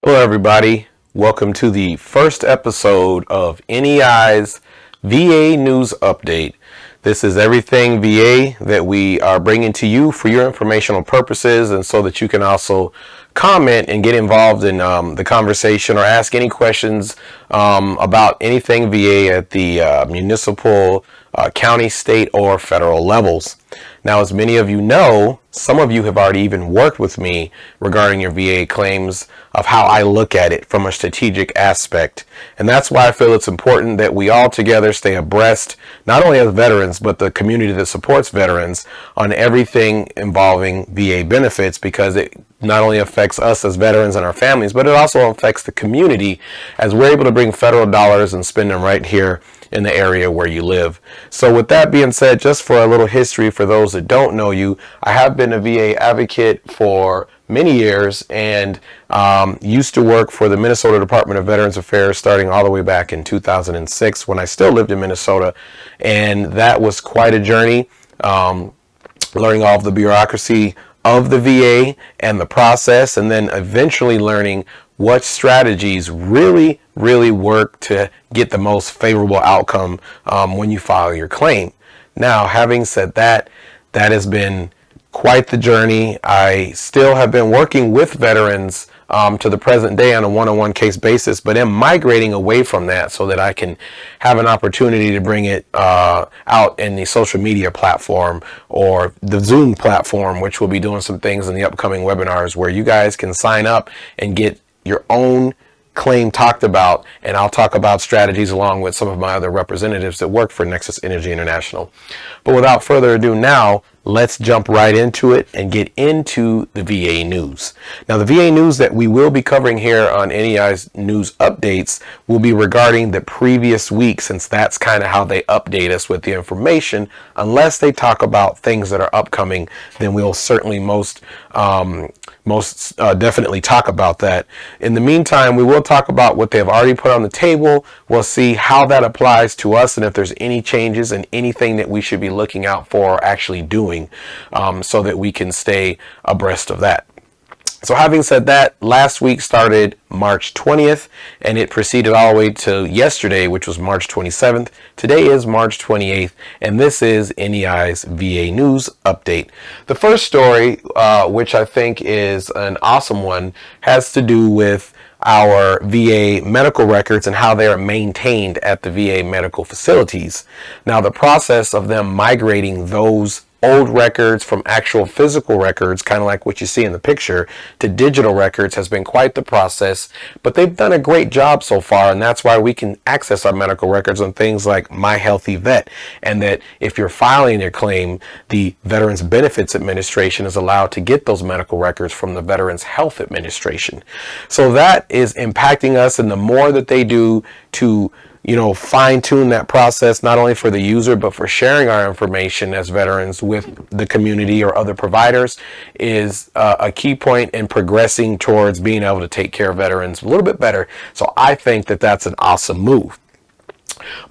Hello, everybody. Welcome to the first episode of N.E.I's VA News Update. This is everything VA that we are bringing to you for your informational purposes and so that you can also comment and get involved in the conversation or ask any questions about anything VA at the municipal, county, state, or federal levels. Now, as many of you know, some of you have already even worked with me regarding your VA claims of how I look at it from a strategic aspect. And that's why I feel it's important that we all together stay abreast, not only as veterans, but the community that supports veterans on everything involving VA benefits, because it not only affects us as veterans and our families, but it also affects the community as we're able to bring federal dollars and spend them right here in the area where you live. So with that being said, just for a little history for those that don't know you, I have been a VA advocate for many years and used to work for the Minnesota Department of Veterans Affairs starting all the way back in 2006 when I still lived in Minnesota. And that was quite a journey, learning all of the bureaucracy of the VA and the process, and then eventually learning what strategies really work to get the most favorable outcome when you file your claim. Now, having said that, that has been quite the journey. I still have been working with veterans to the present day on a one-on-one case basis, but am migrating away from that so that I can have an opportunity to bring it out in the social media platform or the Zoom platform, which will be doing some things in the upcoming webinars where you guys can sign up and get your own claim talked about, and I'll talk about strategies along with some of my other representatives that work for Nexus Energy International. But without further ado now, let's jump right into it and get into the VA news. Now, the VA news that we will be covering here on N.E.I's news updates will be regarding the previous week, since that's kind of how they update us with the information. Unless they talk about things that are upcoming, then we'll certainly most definitely talk about that. In the meantime, we will talk about what they've already put on the table. We'll see how that applies to us and if there's any changes and anything that we should be looking out for or actually doing so that we can stay abreast of that. So having said that, last week started March 20th and it proceeded all the way to yesterday, which was March 27th. Today is March 28th, and this is N.E.I's VA News Update. The first story, which I think is an awesome one, has to do with our VA medical records and how they are maintained at the VA medical facilities. Now, the process of them migrating those old records from actual physical records, kind of like what you see in the picture, to digital records has been quite the process, but they've done a great job so far, and that's why we can access our medical records on things like My Healthy Vet, and that if you're filing your claim, the Veterans Benefits Administration is allowed to get those medical records from the Veterans Health Administration. So that is impacting us, and the more that they do to fine-tune that process, not only for the user, but for sharing our information as veterans with the community or other providers, is a key point in progressing towards being able to take care of veterans a little bit better. So I think that that's an awesome move.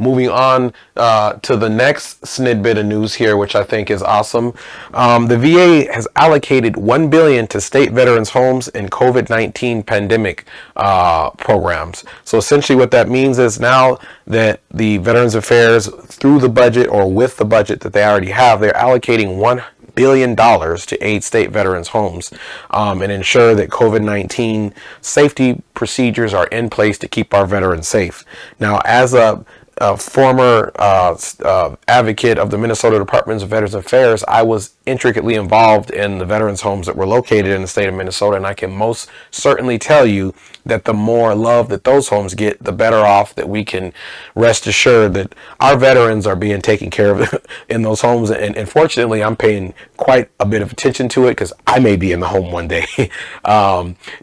Moving on to the next snidbit of news here, which I think is awesome. The VA has allocated $1 billion to state veterans' homes and COVID-19 pandemic programs. So essentially what that means is now that the Veterans Affairs, through the budget or with the budget that they already have, they're allocating $1 billion to aid state veterans' homes and ensure that COVID-19 safety procedures are in place to keep our veterans safe. Now, as a former advocate of the Minnesota Department of Veterans Affairs, I was intricately involved in the veterans' homes that were located in the state of Minnesota, and I can most certainly tell you that the more love that those homes get, the better off that we can rest assured that our veterans are being taken care of in those homes. And fortunately, I'm paying quite a bit of attention to it because I may be in the home one day,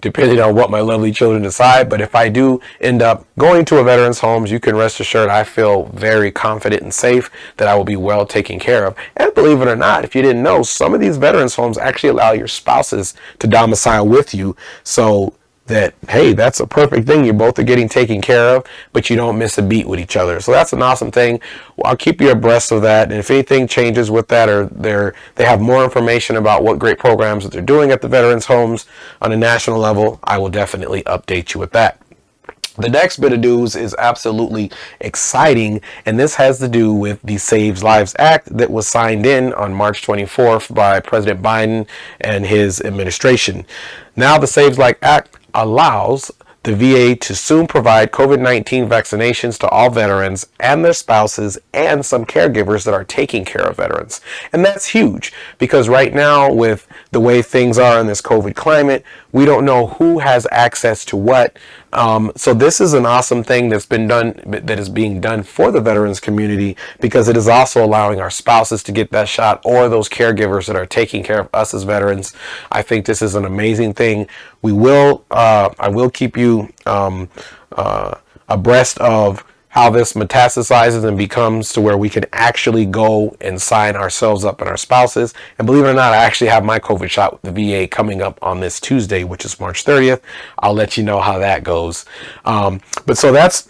depending on what my lovely children decide. But if I do end up going to a veterans' homes, you can rest assured I feel very confident and safe that I will be well taken care of. And believe it or not, if you didn't know, some of these veterans' homes actually allow your spouses to domicile with you. So that, hey, that's a perfect thing. You both are getting taken care of, but you don't miss a beat with each other. So that's an awesome thing. Well, I'll keep you abreast of that. And if anything changes with that, or they have more information about what great programs that they're doing at the veterans homes on a national level, I will definitely update you with that. The next bit of news is absolutely exciting, and this has to do with the Saves Lives Act that was signed in on March 24th by President Biden and his administration. Now, the Saves Lives Act allows the VA to soon provide COVID-19 vaccinations to all veterans and their spouses and some caregivers that are taking care of veterans. And that's huge, because right now, with the way things are in this COVID climate, we don't know who has access to what. So this is an awesome thing that's been done, that is being done for the veterans community, because it is also allowing our spouses to get that shot, or those caregivers that are taking care of us as veterans. I think this is an amazing thing. I will keep you abreast of how this metastasizes and becomes to where we can actually go and sign ourselves up and our spouses. And believe it or not, I actually have my COVID shot with the VA coming up on this Tuesday, which is March 30th. I'll let you know how that goes. But so that's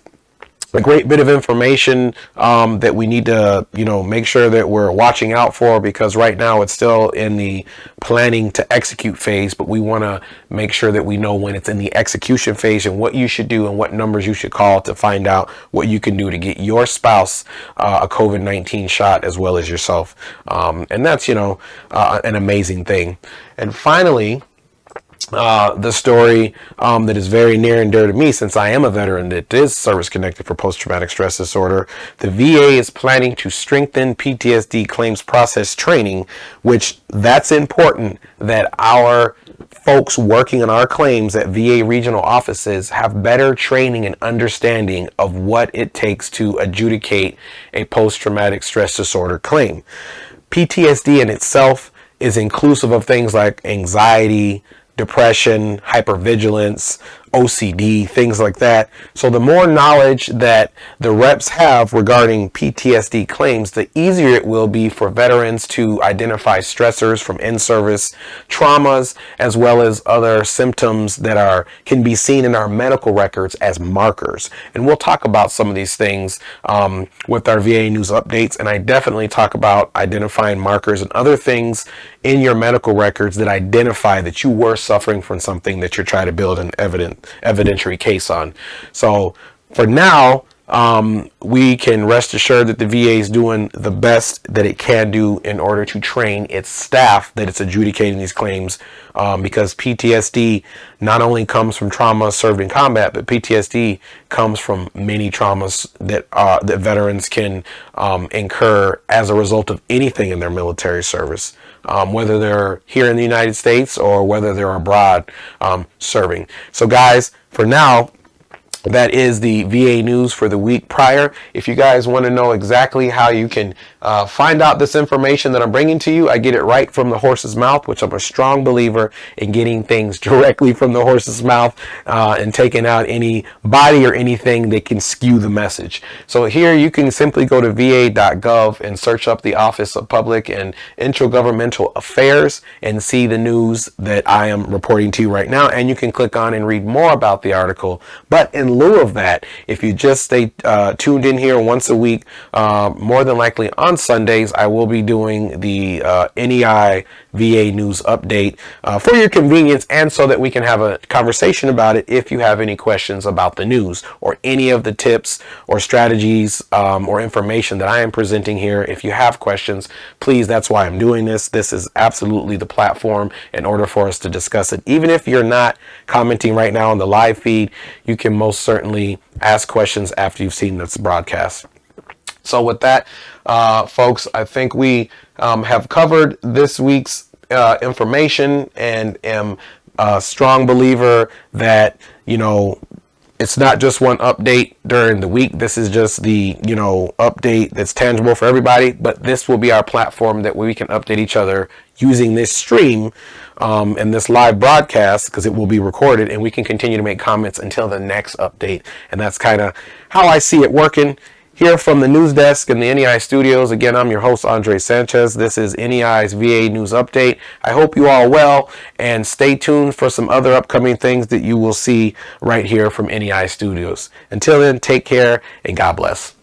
a great bit of information that we need to, make sure that we're watching out for, because right now it's still in the planning to execute phase, but we want to make sure that we know when it's in the execution phase and what you should do and what numbers you should call to find out what you can do to get your spouse a COVID-19 shot as well as yourself. And that's, an amazing thing. And finally, the story that is very near and dear to me, since I am a veteran that is service connected for post-traumatic stress disorder. The VA is planning to strengthen PTSD claims process training, which that's important, that our folks working on our claims at VA regional offices have better training and understanding of what it takes to adjudicate a post-traumatic stress disorder claim. PTSD in itself is inclusive of things like anxiety, depression, hypervigilance, OCD, things like that. So the more knowledge that the reps have regarding PTSD claims, the easier it will be for veterans to identify stressors from in-service traumas, as well as other symptoms that can be seen in our medical records as markers. And we'll talk about some of these things with our VA news updates. And I definitely talk about identifying markers and other things in your medical records that identify that you were suffering from something that you're trying to build an evidentiary case on. So for now, we can rest assured that the VA is doing the best that it can do in order to train its staff that it's adjudicating these claims, because PTSD not only comes from trauma served in combat, but PTSD comes from many traumas that veterans can incur as a result of anything in their military service, whether they're here in the United States or whether they're abroad serving. So guys, for now, that is the VA news for the week prior. If you guys want to know exactly how you can find out this information that I'm bringing to you, I get it right from the horse's mouth, which I'm a strong believer in getting things directly from the horse's mouth and taking out any body or anything that can skew the message. So here you can simply go to va.gov and search up the Office of Public and Intergovernmental Affairs and see the news that I am reporting to you right now. And you can click on and read more about the article. But in lieu of that, if you just stay tuned in here once a week, more than likely on Sundays, I will be doing the N.E.I. VA news update for your convenience, and so that we can have a conversation about it if you have any questions about the news or any of the tips or strategies or information that I am presenting here. If you have questions, please, that's why I'm doing this. This is absolutely the platform in order for us to discuss it. Even if you're not commenting right now on the live feed, you can most certainly ask questions after you've seen this broadcast. So with that, folks, I think we have covered this week's information, and am a strong believer that, it's not just one update during the week. This is just the, update that's tangible for everybody, but this will be our platform that we can update each other using this stream and this live broadcast, because it will be recorded, and we can continue to make comments until the next update. And that's kind of how I see it working. Here from the news desk in the N.E.I studios, again, I'm your host, Andre Sanchez. This is N.E.I's VA News Update. I hope you all are well, and stay tuned for some other upcoming things that you will see right here from N.E.I studios. Until then, take care and God bless.